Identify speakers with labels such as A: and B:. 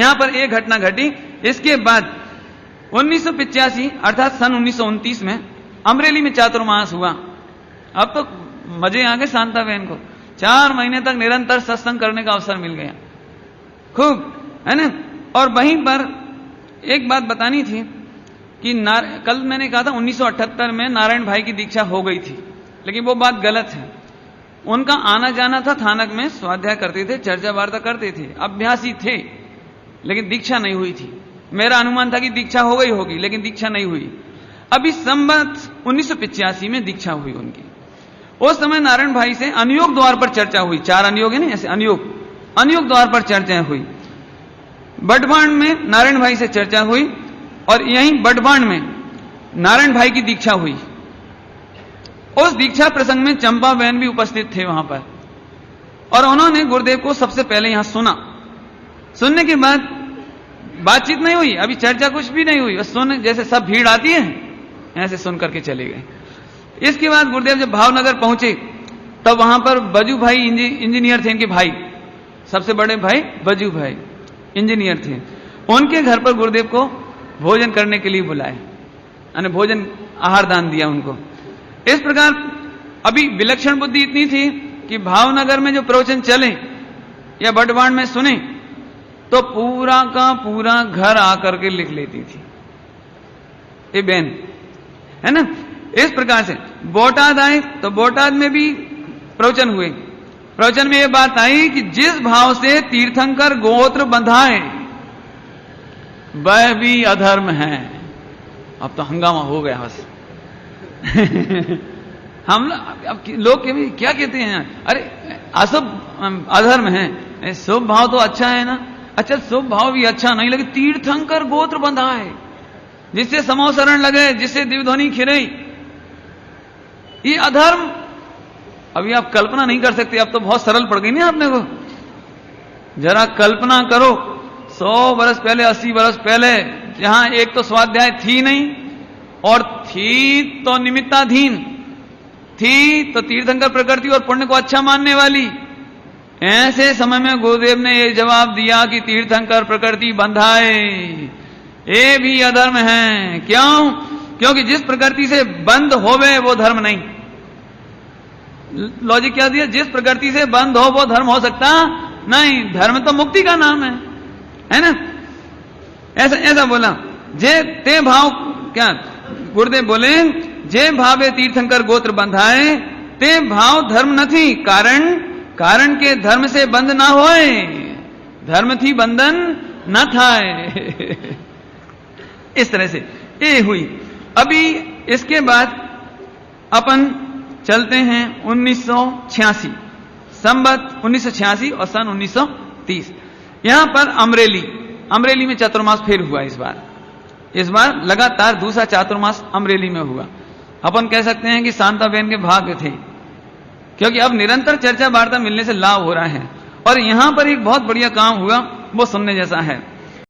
A: यहां पर एक घटना घटी। इसके बाद 1985 अर्थात सन 1929 में अमरेली में चातुर्मास हुआ। अब तो मजे आ गए शांता बहन को, 4 महीने तक निरंतर सत्संग करने का अवसर मिल गया, खूब, है ना। और वहीं पर एक बात बतानी थी कि कल मैंने कहा था 1978 में नारायण भाई की दीक्षा हो गई थी, लेकिन वो बात गलत है। उनका आना जाना था, थानक में स्वाध्याय करते थे, चर्चा वार्ता करते थे, अभ्यासी थे, लेकिन दीक्षा नहीं हुई थी। मेरा अनुमान था कि दीक्षा हो गई होगी, लेकिन दीक्षा नहीं हुई। अभी संवत 1985 में दीक्षा हुई उनकी। उस समय नारायण भाई से अनुयोग द्वार पर चर्चा हुई, 4 अनुयोग है ना, ऐसे अनुयोग द्वार पर चर्चा हुई। बटवाण में नारायण भाई से चर्चा हुई और यहीं बटवाण में नारायण भाई की दीक्षा हुई। उस दीक्षा प्रसंग में चंपा बहन भी उपस्थित थे वहां पर, और उन्होंने गुरुदेव को सबसे पहले यहां सुना। सुनने के बाद बातचीत नहीं हुई, अभी चर्चा कुछ भी नहीं हुई, बस सुन, जैसे सब भीड़ आती है ऐसे सुन करके चले गए। इसके बाद गुरुदेव जब भावनगर पहुंचे तब वहां पर बजू भाई इंजीनियर थे, इनके भाई, सबसे बड़े भाई बजू भाई इंजीनियर थे। उनके घर पर गुरुदेव को भोजन करने के लिए बुलाए, यानी भोजन आहार दान दिया उनको। इस प्रकार अभी विलक्षण बुद्धि इतनी थी कि भावनगर में जो प्रवचन चले या बटवाण में सुने तो पूरा का पूरा घर आकर के लिख लेती थी ये बहन, है ना। इस प्रकार से बोटाद आए तो बोटाद में भी प्रवचन हुए। प्रवचन में यह बात आई कि जिस भाव से तीर्थंकर गोत्र बंधाए वह भी अधर्म है। अब तो हंगामा हो गया बस हम अब लोग क्या कहते हैं, अरे अशुभ अधर्म है, शुभ भाव तो अच्छा है ना। अच्छा, शुभ भाव भी अच्छा नहीं लगे, तीर्थंकर गोत्र बंधाए, जिससे समो शरण लगे, जिससे दिव्यध्वनि खिरे, ये अधर्म। अभी आप कल्पना नहीं कर सकते, अब तो बहुत सरल पड़ गई ना आपने को। जरा कल्पना करो 100 वर्ष पहले, 80 वर्ष पहले, जहां एक तो स्वाध्याय थी नहीं और थी तो निमित्ताधीन, थी तो तीर्थंकर प्रकृति और पुण्य को अच्छा मानने वाली, ऐसे समय में गुरुदेव ने ये जवाब दिया कि तीर्थंकर प्रकृति बंधाए, ये भी अधर्म है। क्यों? क्योंकि जिस प्रकृति से बंद होवे वो धर्म नहीं। लॉजिक क्या दिया, जिस प्रकृति से बंद हो वो धर्म हो सकता नहीं, धर्म तो मुक्ति का नाम है ना। ऐसा बोला। जे ते भाव, क्या गुरुदेव बोले, जे भावे तीर्थंकर गोत्र बंधाए ते भाव धर्म नहीं, कारण के धर्म से बंद ना होए, धर्म थी बंधन न था। इस तरह से ये हुई। अभी इसके बाद अपन चलते हैं 1986, संवत 1986 और सन 1930। यहां पर अमरेली में चातुर्मास फिर हुआ। इस बार लगातार दूसरा चातुर्मास अमरेली में हुआ। अपन कह सकते हैं कि शांता बहन के भाग्य थे, क्योंकि अब निरंतर चर्चा वार्ता मिलने से लाभ हो रहा है। और यहां पर एक बहुत बढ़िया काम हुआ, वो सुनने जैसा है।